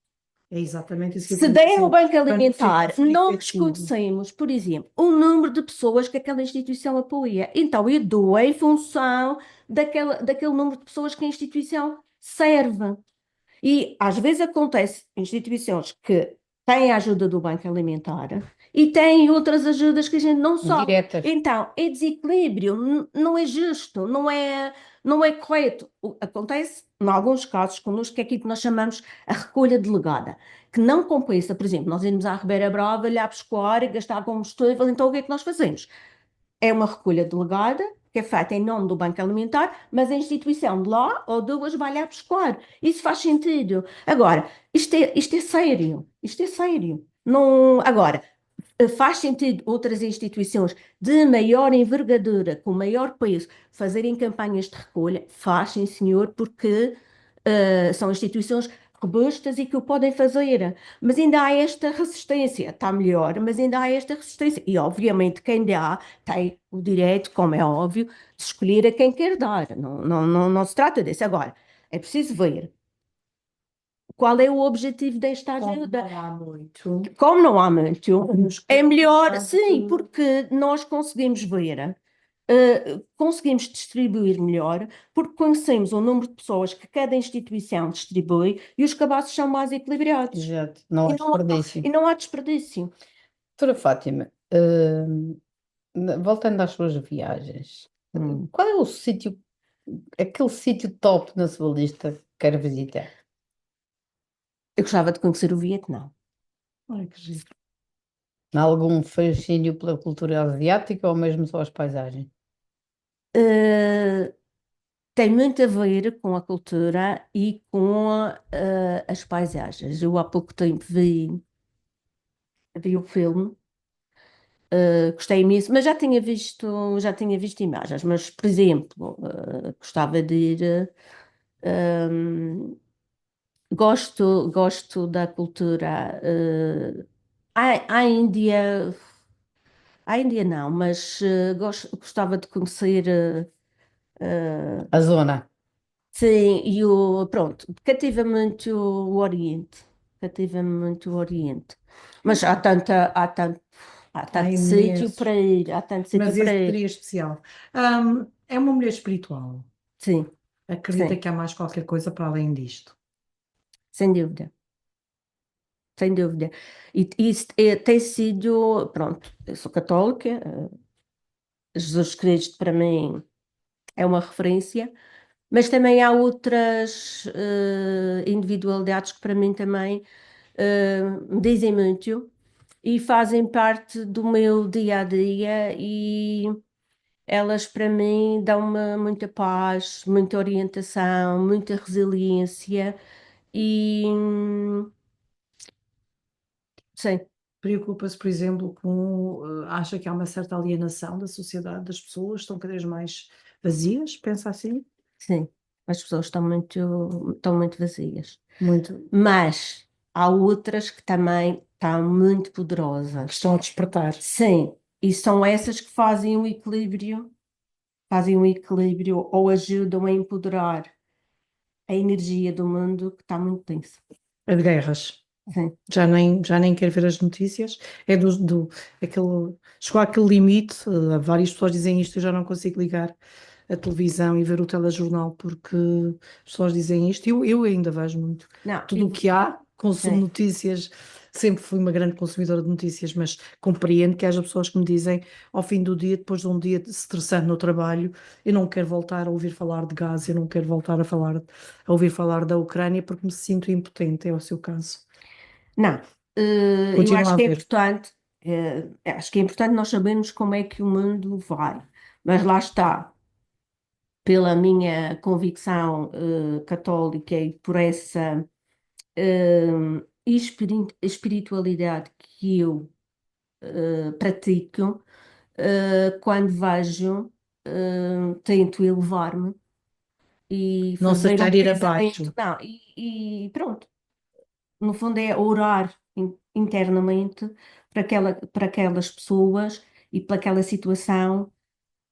É exatamente isso que eu Se quero der ao dizer. Banco Quando Alimentar, fica nós efetivo. conhecemos, por exemplo, o número de pessoas que aquela instituição apoia. Então, eu dou em função daquele número de pessoas que a instituição serve. E às vezes acontece instituições que têm a ajuda do Banco Alimentar e têm outras ajudas que a gente não sabe. Diretas. Então, é desequilíbrio, não é justo, não é correto. Acontece, em alguns casos, connosco, que é aquilo que nós chamamos a recolha delegada, que não compensa. Por exemplo, nós irmos à Ribeira Brava, olhar pescoar e gastar combustível, então o que é que nós fazemos? É uma recolha delegada, que é feita em nome do Banco Alimentar, mas a instituição de lá ou duas vai lá buscar. Isso faz sentido. Agora, isto é sério. Isto é sério. Não, agora, faz sentido outras instituições de maior envergadura, com maior peso, fazerem campanhas de recolha? Faz, sim, senhor, porque são instituições robustas e que o podem fazer. Mas ainda há esta resistência. Está melhor, mas ainda há esta resistência. E, obviamente, quem dá tem o direito, como é óbvio, de escolher a quem quer dar. Não se trata disso. Agora, é preciso ver qual é o objetivo desta Como ajuda. não há muito. Como não há muito, Temos é melhor, capacidade sim, de- porque nós conseguimos ver, conseguimos distribuir melhor, porque conhecemos o número de pessoas que cada instituição distribui e os cabazes são mais equilibrados. Exato. Não há E não há, desperdício. e não há desperdício. Doutora Fátima, voltando às suas viagens, Hum. qual é o sítio, aquele sítio top na sua lista que quer visitar? Eu gostava de conhecer o Vietnã. Ai, que giro. Há algum fascínio pela cultura asiática ou mesmo só as paisagens? Eh, Tem muito a ver com a cultura e com as paisagens. Eu há pouco tempo vi o filme. Gostei imenso, mas já tinha visto imagens, mas, por exemplo, gostava de ir, gosto da cultura, à Índia não, mas gostava de conhecer, A zona. sim, pronto, cativa muito o Oriente, mas há tanto Há sítio para imensos. ir, há tanto sítio Mas para esse ir, seria especial. É uma mulher espiritual. sim, Acredita sim, que há mais qualquer coisa para além disto. sem dúvida. Sem dúvida. E isso tem sido, pronto, eu sou católica, Jesus Cristo para mim é uma referência, mas também há outras individualidades que para mim também me dizem muito e fazem parte do meu dia a dia e elas para mim dão-me muita paz, muita orientação, muita resiliência e sim, Preocupa-se, por exemplo, acha que há uma certa alienação da sociedade, das pessoas, estão cada vez mais vazias, pensa assim? sim, as pessoas estão muito vazias. Muito. Mas há outras que também estão muito que poderosas. estão a despertar. Sim, e são essas que fazem um equilíbrio ou ajudam a empoderar a energia do mundo que está muito tensa. É de guerras. Sim. Já nem quero ver as notícias. É chegou àquele limite. Várias pessoas dizem isto, eu já não consigo ligar a televisão e ver o telejornal porque as pessoas dizem isto. Eu ainda vejo muito. Não, Tudo o que há, consumo sim. notícias. Sempre fui uma grande consumidora de notícias, mas compreendo que haja pessoas que me dizem ao fim do dia, depois de um dia estressante no trabalho, eu não quero voltar a ouvir falar de gás, eu não quero voltar a ouvir falar da Ucrânia porque me sinto impotente, é o seu caso. Não, eu Continua acho a que é ver. importante, acho que é importante nós sabermos como é que o mundo vai, mas lá está, pela minha convicção católica e por essa espiritualidade que eu pratico, quando vejo, tento elevar-me e Não se fazer um deixar ir pensamento, abaixo. não, e pronto. No fundo é orar internamente para aquelas pessoas e para aquela situação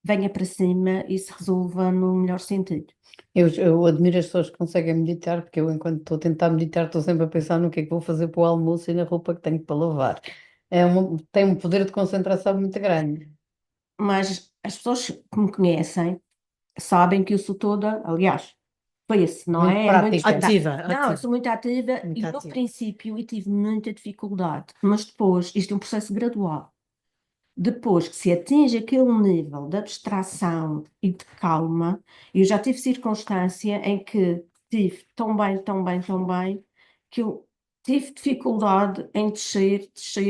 venha para cima e se resolva no melhor sentido. Eu admiro as pessoas que conseguem meditar, porque eu, enquanto estou a tentar meditar, estou sempre a pensar no que é que vou fazer para o almoço e na roupa que tenho para lavar. Tem um poder de concentração muito grande. Mas as pessoas que me conhecem sabem que eu sou toda, aliás, foi esse, não Muito é? É muito prática. espontâneo. Ativa, Não, eu ativa, sou muito ativa muito e no ativa. princípio eu tive muita dificuldade, mas depois isto é um processo gradual. Depois que se atinge aquele nível de abstração e de calma, eu já tive circunstância em que tive tão bem, tão bem, tão bem, que eu tive dificuldade em descer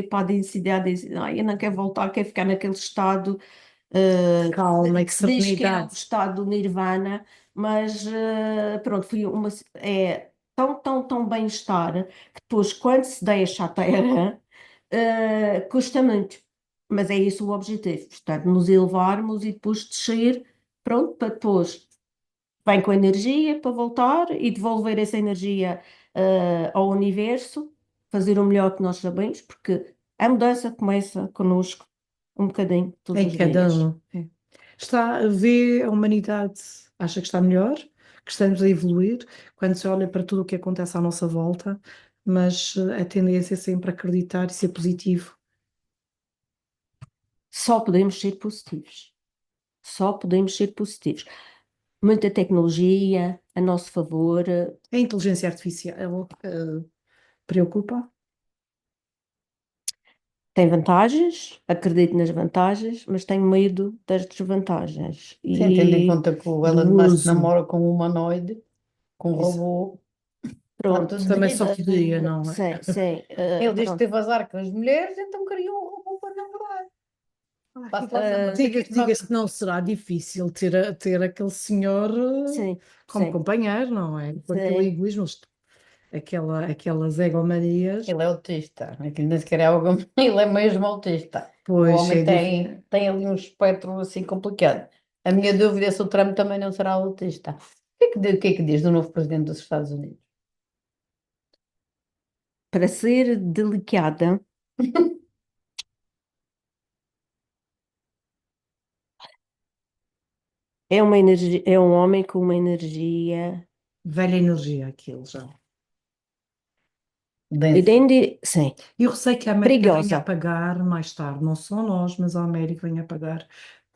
para a densidade. Ai, eu não quero voltar, quero ficar naquele estado Calma e que que se diz que é o serenidade. estado do nirvana, mas pronto, é tão, tão, tão bem-estar que depois, quando se deixa a terra, custa muito. Mas é isso o objetivo, portanto, nos elevarmos e depois descer, pronto, para depois vem com energia para voltar e devolver essa energia ao universo, fazer o melhor que nós sabemos, porque a mudança começa connosco um bocadinho todos Em os cada dias. um. É. Está a ver a humanidade, acha que está melhor, que estamos a evoluir, quando se olha para tudo o que acontece à nossa volta, mas a tendência é sempre acreditar e ser positivo. Só podemos ser positivos. Só podemos ser positivos. Muita tecnologia a nosso favor, A inteligência artificial preocupa? tem vantagens, acredito nas vantagens, mas tenho medo das desvantagens Sim, tendo em e conta que o do Elon Musk uso. namora com um humanoide, com um Isso robô, está Pronto, tudo também só dito. podia, não é? sim, sim, Ele diz que pronto. teve azar com as mulheres, então criou um robô para namorar. Passo lá a Diga-se que não será difícil ter aquele senhor Sim, como sim, companheiro, não é? Com aquele sim. egoísmo, aquelas egomanias, Ele é autista, aquilo nem sequer é algo, ele é mesmo autista. O pois homem é difícil. tem ali um espectro assim complicado. A minha dúvida é se o Trump também não será autista. O que é que diz do novo presidente dos Estados Unidos? Para ser delicada, é um homem com uma energia. Velha energia aquilo já. Denso. Sim, E eu receio que a América venha a perigosa. pagar mais tarde, não só nós, mas a América venha a pagar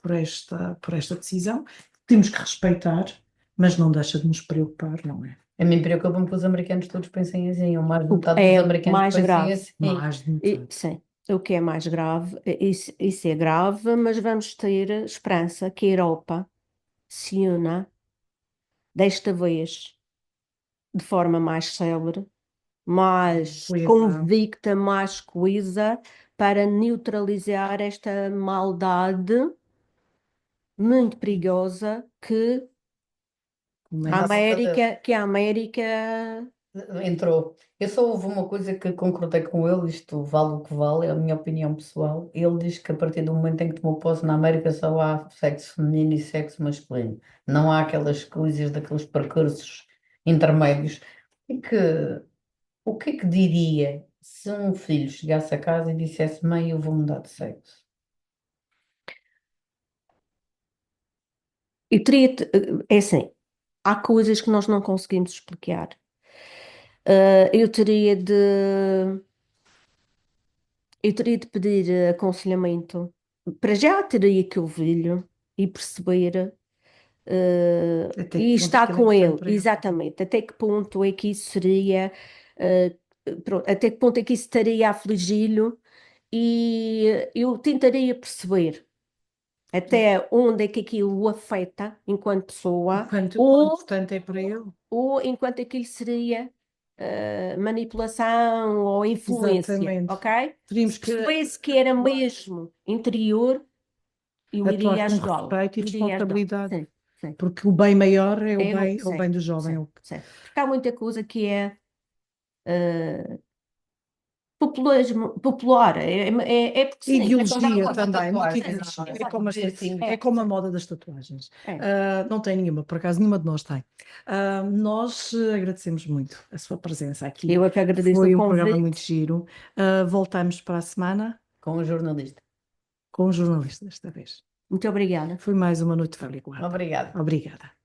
por esta decisão. Temos que respeitar, mas não deixa de nos preocupar, não é? A mim preocupa-me que os americanos todos pensem assim, ou mais de O- metade dos É americanos mais pensem grave. assim. Mais de metade. Sim, o que é mais grave, isso é grave, mas vamos ter esperança que a Europa se una desta vez de forma mais célere, mais Coesão. convicta, mais coesa, para neutralizar esta maldade muito perigosa Começa. Que a América, Entrou. Eu só houve uma coisa que concordei com ele, isto vale o que vale, é a minha opinião pessoal. Ele diz que a partir do momento em que tomou posse na América só há sexo feminino e sexo masculino. Não há aquelas coisas daqueles percursos intermédios. E que O que é que diria se um filho chegasse a casa e dissesse: Mãe, eu vou mudar de sexo? Eu teria, é assim, há coisas que nós não conseguimos explicar. Eu teria eu teria de pedir aconselhamento. Para já teria que ouvi-lo e perceber, Até que e ponto é estar que ele é com importante ele, para ele. exatamente. Até que ponto é que isso seria, eh, pronto, até que ponto é que isso estaria a afligi-lo e eu tentaria perceber até onde é que aquilo o afeta enquanto pessoa Quão ou importante é para ele. enquanto aquilo seria manipulação ou influência, Exatamente. ok? Teríamos Se que percebesse que era mesmo interior, eu atuar iria com ajudá-lo. respeito e Iria ajudá-lo. responsabilidade, Sim, sim. porque o bem maior é o Sim, bem do jovem. sim, sim. Porque há muita coisa que é eh, populismo, popular. É porque sim. Ideologia Como a também, muita tatuagem, ideologia. não É como, piercing. é como a moda das tatuagens. É. Não tem nenhuma, por acaso nenhuma de nós tem. Nós agradecemos muito a sua presença aqui. Eu é que agradeço o Foi um programa muito convite. giro. Voltamos para a semana Com o jornalista. com o jornalista desta vez. Muito obrigada. Foi mais uma noite velha guarda. Obrigada. Obrigada.